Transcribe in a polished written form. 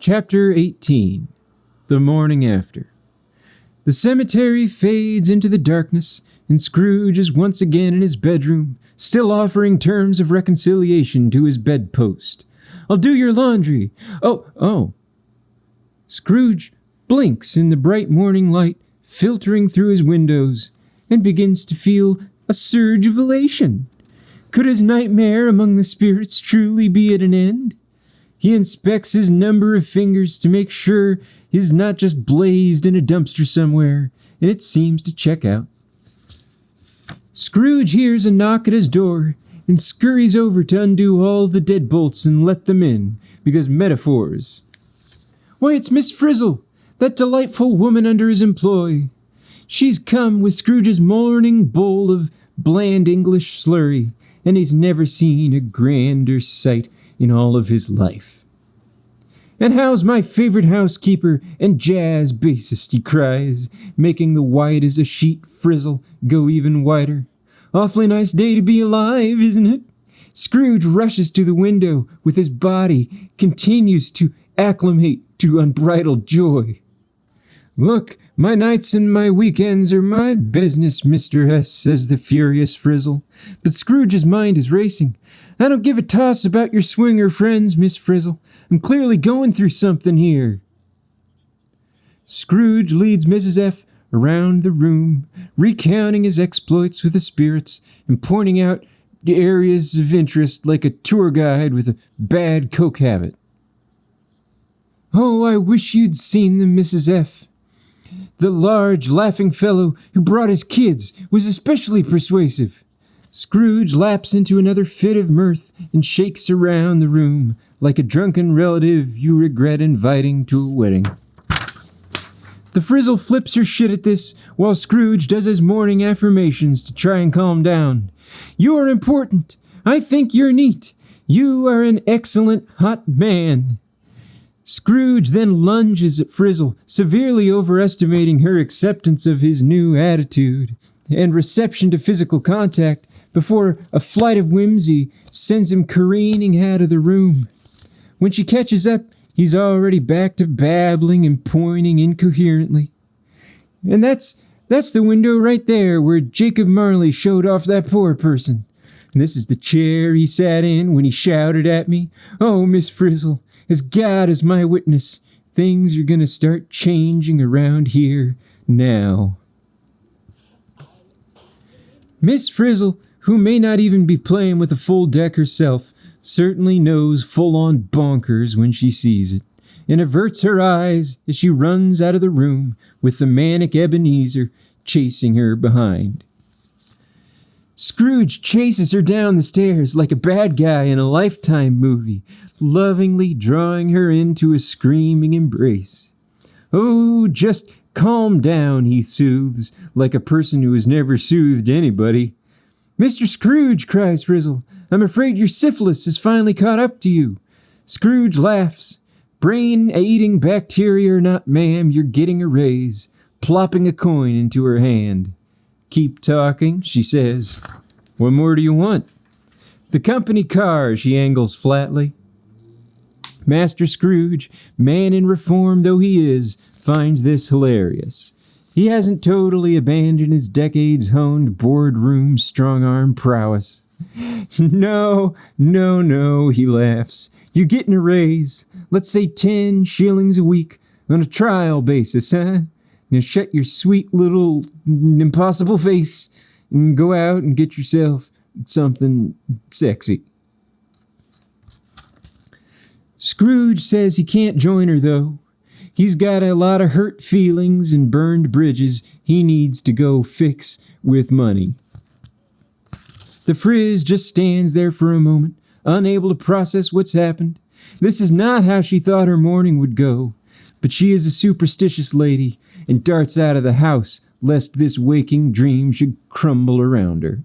Chapter 18. The Morning After. The cemetery fades into the darkness, and Scrooge is once again in his bedroom, still offering terms of reconciliation to his bedpost. "I'll do your laundry." Oh. Scrooge blinks in the bright morning light filtering through his windows, and begins to feel a surge of elation. Could his nightmare among the spirits truly be at an end? He inspects his number of fingers to make sure he's not just blazed in a dumpster somewhere, and it seems to check out. Scrooge hears a knock at his door and scurries over to undo all the deadbolts and let them in, because metaphors. Why, it's Miss Frizzle, that delightful woman under his employ. She's come with Scrooge's morning bowl of bland English slurry, and he's never seen a grander sight in all of his life. "And how's my favorite housekeeper and jazz bassist?" he cries, making the white as a sheet frizzle go even whiter. "Awfully nice day to be alive, isn't it?" Scrooge rushes to the window with his body, continues to acclimate to unbridled joy. "Look, my nights and my weekends are my business, Mr. S," says the furious Frizzle. But Scrooge's mind is racing. "I don't give a toss about your swinger friends, Miss Frizzle. I'm clearly going through something here." Scrooge leads Mrs. F around the room, recounting his exploits with the spirits and pointing out the areas of interest like a tour guide with a bad coke habit. "Oh, I wish you'd seen them, Mrs. F. The large, laughing fellow who brought his kids was especially persuasive." Scrooge lapses into another fit of mirth and shakes around the room like a drunken relative you regret inviting to a wedding. The Frizzle flips her shit at this while Scrooge does his morning affirmations to try and calm down. "You're important. I think you're neat. You are an excellent hot man." Scrooge then lunges at Frizzle, severely overestimating her acceptance of his new attitude and reception to physical contact before a flight of whimsy sends him careening out of the room. When she catches up, he's already back to babbling and pointing incoherently. "And that's the window right there where Jacob Marley showed off that poor person. And this is the chair he sat in when he shouted at me. Oh, Miss Frizzle, as God is my witness, things are going to start changing around here now." Miss Frizzle, who may not even be playing with a full deck herself, certainly knows full-on bonkers when she sees it, and averts her eyes as she runs out of the room with the manic Ebenezer chasing her behind. Scrooge chases her down the stairs like a bad guy in a Lifetime movie, lovingly drawing her into a screaming embrace. "Oh, just calm down," he soothes, like a person who has never soothed anybody. "Mr. Scrooge," cries Frizzle, "I'm afraid your syphilis has finally caught up to you." Scrooge laughs. "Brain-eating bacteria or not, ma'am, you're getting a raise," plopping a coin into her hand. "Keep talking," she says. "What more do you want?" "The company car," she angles flatly. Master Scrooge, man in reform though he is, finds this hilarious. He hasn't totally abandoned his decades-honed boardroom strong-arm prowess. No, he laughs. "You're getting a raise. Let's say 10 shillings a week on a trial basis, huh? Now shut your sweet little impossible face and go out and get yourself something sexy." Scrooge says he can't join her, though. He's got a lot of hurt feelings and burned bridges he needs to go fix with money. The Frizz just stands there for a moment, unable to process what's happened. This is not how she thought her morning would go, but she is a superstitious lady and darts out of the house lest this waking dream should crumble around her.